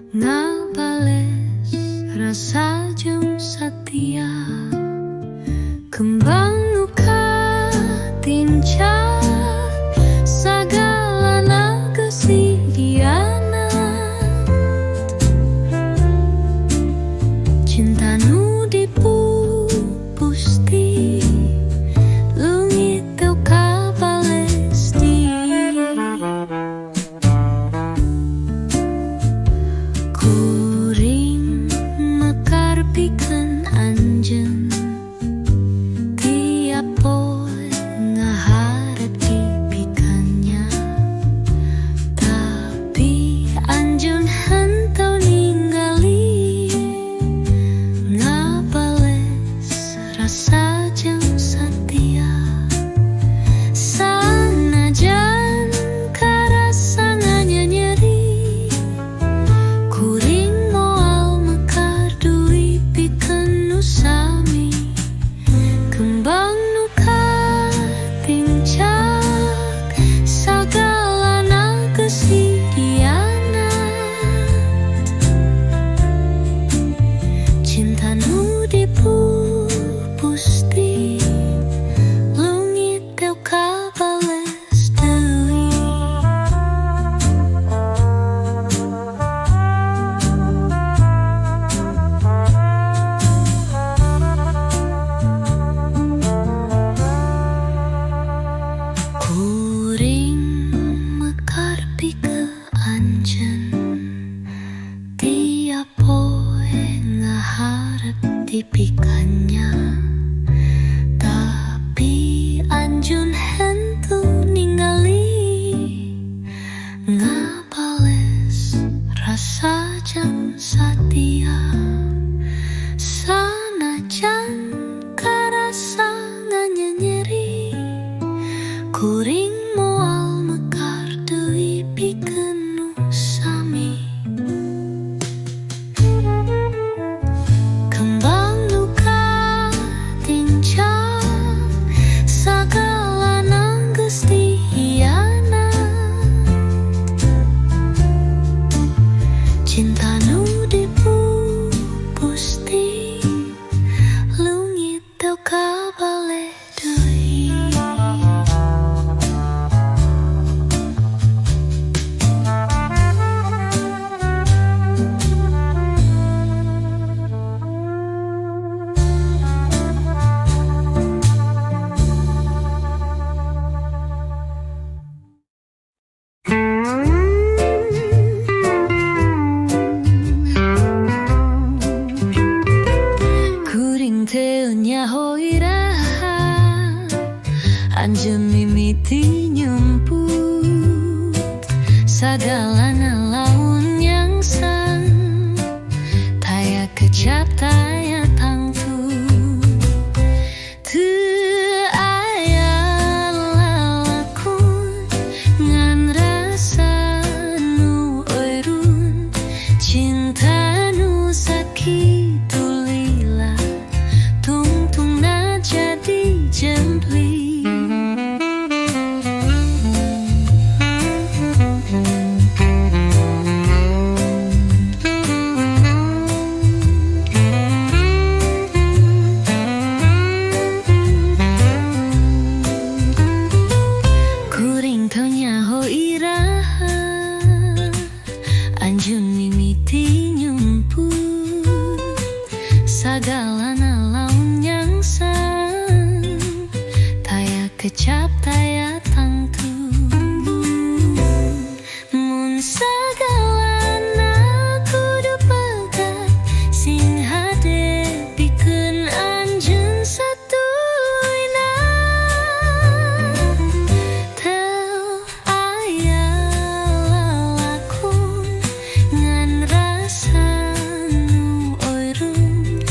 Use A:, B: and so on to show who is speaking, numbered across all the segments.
A: ngabales rasa jeung satia kembang nuka tinca sagalana kesediana cinta nu dipupusti lungit teu kabalesti kuring mekar pikeun anjeun tiap poe ngaharep dipikannya tapi anjeun henteu ningali ngabales rasa jeung satia sanajan karasa nganyeri kuring moal mekar duwi pikeun nu sami kembang nuka tincak sagalana kesediana cinta nu dipupusti lungit teu kabales deui kuring mekar pikeun anjeun tiap poe ngaharep dipikannya tapi anjeun henteu ningali ngabales rasa jeung satia sanajan karasa nganyeri kuring moal mekar deui pikeun nu sami kembang nuka tincak sagalana kesediana cinta nu dipupusti lungit teu kabale deui kuring teu nyaho iraha anjeun mimiti nyumput sagalana laun nyangsan taya kecap taya tangtu teu aya lalakun ngan rasa nu eureun cinta nu sakitu lila tungtungna jadi jempli kuring teu nyaho iraha anjeun mimiti nyumput sagalana laun nyangsan taya kecap taya tangtu mun sagalana kudu pegat sing hade pikeun anjeun satuluyna teu aya lalakun ngan rasa nu eureun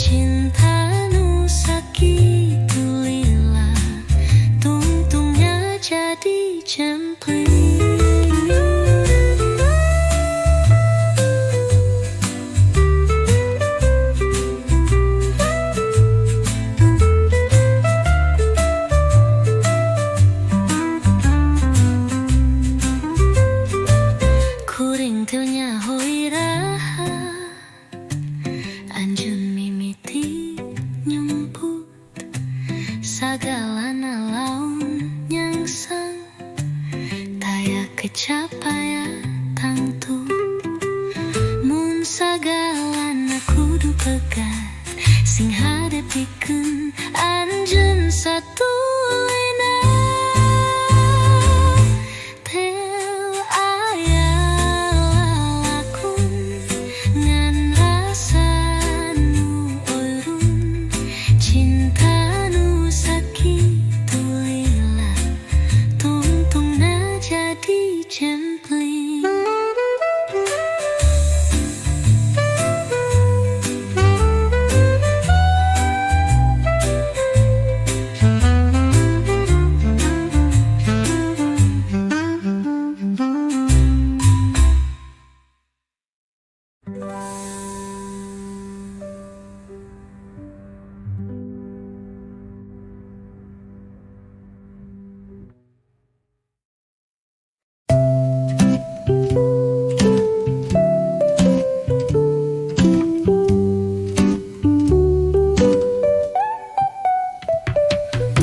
A: cinta nu sakitu lila tungtung iraha anjeun mimiti nyumput sagala laun nyangsang taya kecapaya tangtu mun sagalana kudu pegat sing hadapikeun anjeun satulina teu aya lalakun ngan rasa nu eureun cinta nu sakitu lila tungtungna jadi jempling.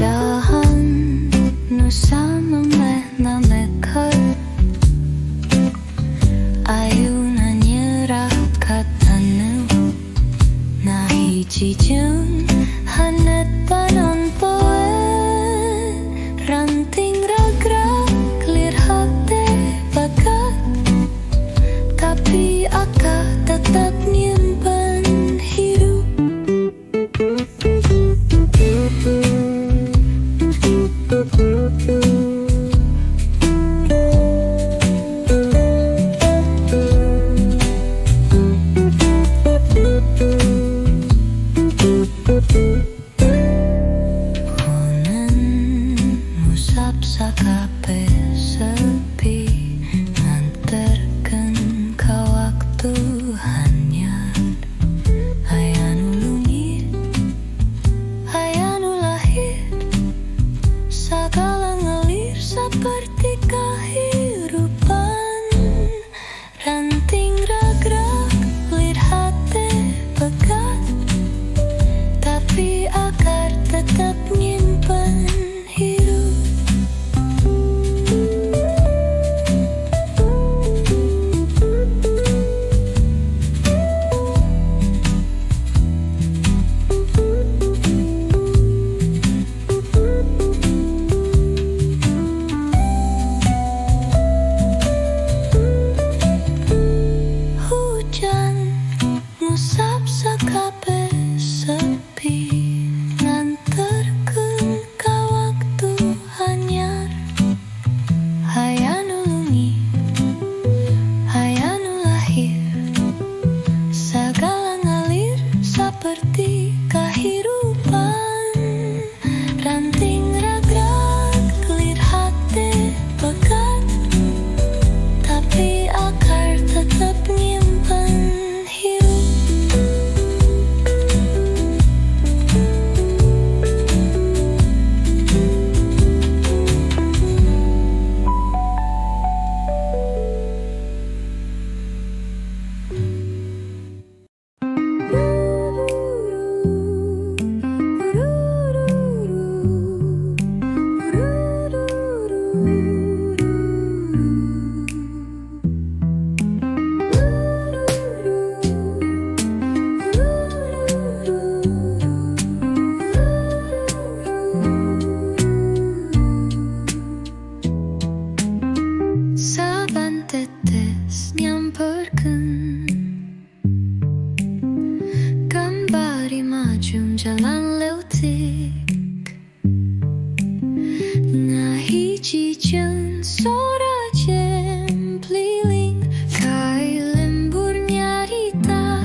A: Dahan nu samemeh namekeun ayeuna nyerah ka taneuh nah hiji jeung handap panon poe ranting ragrag lir hate bagat tapi akah tetap nyimpen hidup. Hunan musap sakape sepi nganterkeun ka waktu hanyar aya nu lungit aya nu lahir sagala ngalir seperti kehidupan ranting ragrag lir hate pegat tapi akar tetap nyimpen hidup. Hujan ngusap sakape sepi nganterkeun ka waktu hanyar aya nu lungit aya nu lahir sagala ngalir seperti kehidupan ranting ragrag lir hate pegat tapi akar tetap nyimpen hidup. Saban tetes nyamperkeun gambari majum jalan leutik ngahiji jeung sora jempliling kai lembur nyarita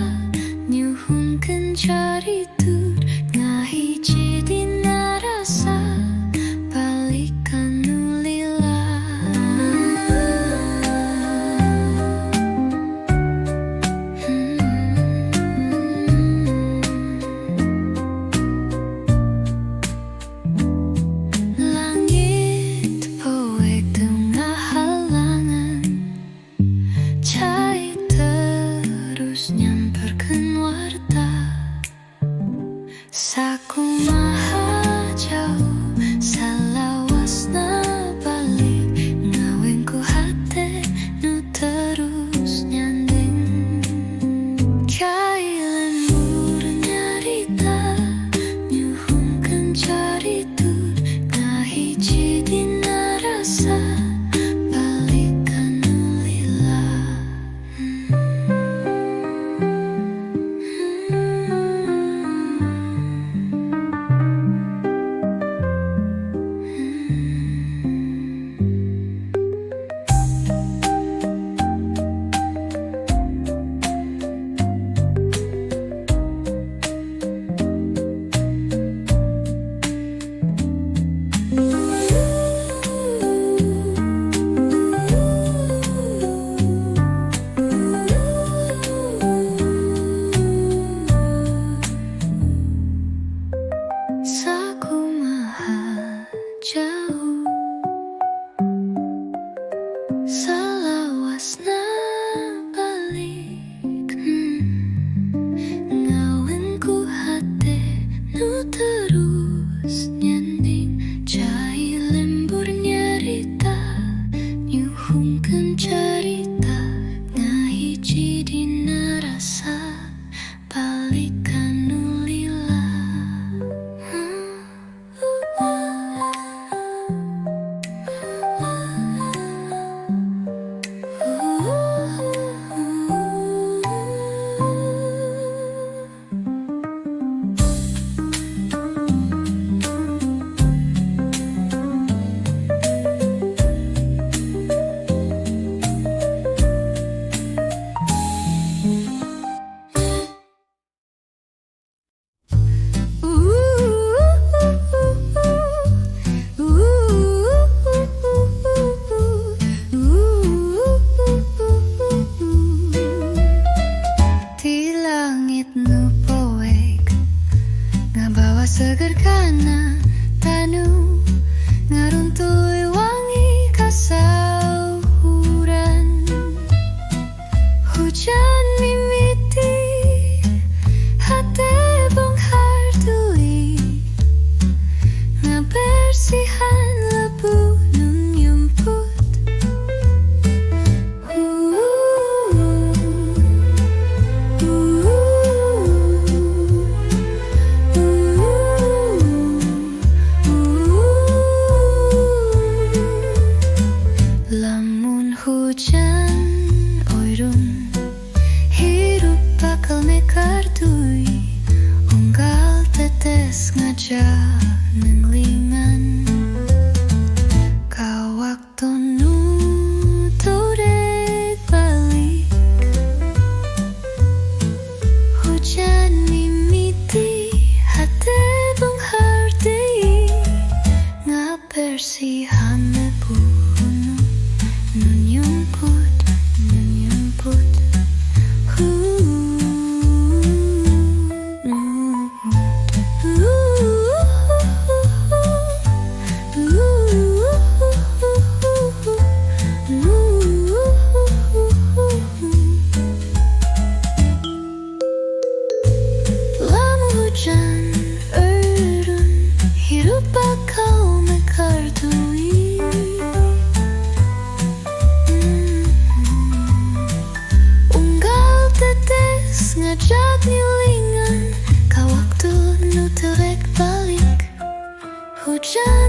A: nyuhunkeun caritur ngahiji dina rasa balikan nu lila. terus nyamperkeun warta. Sakumaha jauh salawasna balik, ngaweng ku hate nu terus nyanding. Kai lembur nyarita nyuhungkeun caritur, ngahiji dina rasa balik ka nu lila. Sakumaha jauh salawasna balik, ngaweng ku hate nu terus nyanding. Cai lembur nyarita nyuhungkeun carita, ngahiji dina rasa balik ka nu lila. Di langit nu poek ngabawa seger kana tanu, ngaruntuy wangi kasauhuran. Hujan mimiti hate bonghar tui, ngabersihan lebu nun yumput. Lamun hujan oirun hirup bakal mekar tui, unggal tetes ngajak nenglingan. Ka waktu nu turek balik, hujan mimiti hate bonghar deui, ngabersihan lebu nun yumput, nun yumput. Lamun hujan erun hirup bakal mekar tui, unggal tetes ngajak ngilingan. Ka waktu nu terek balik, hujan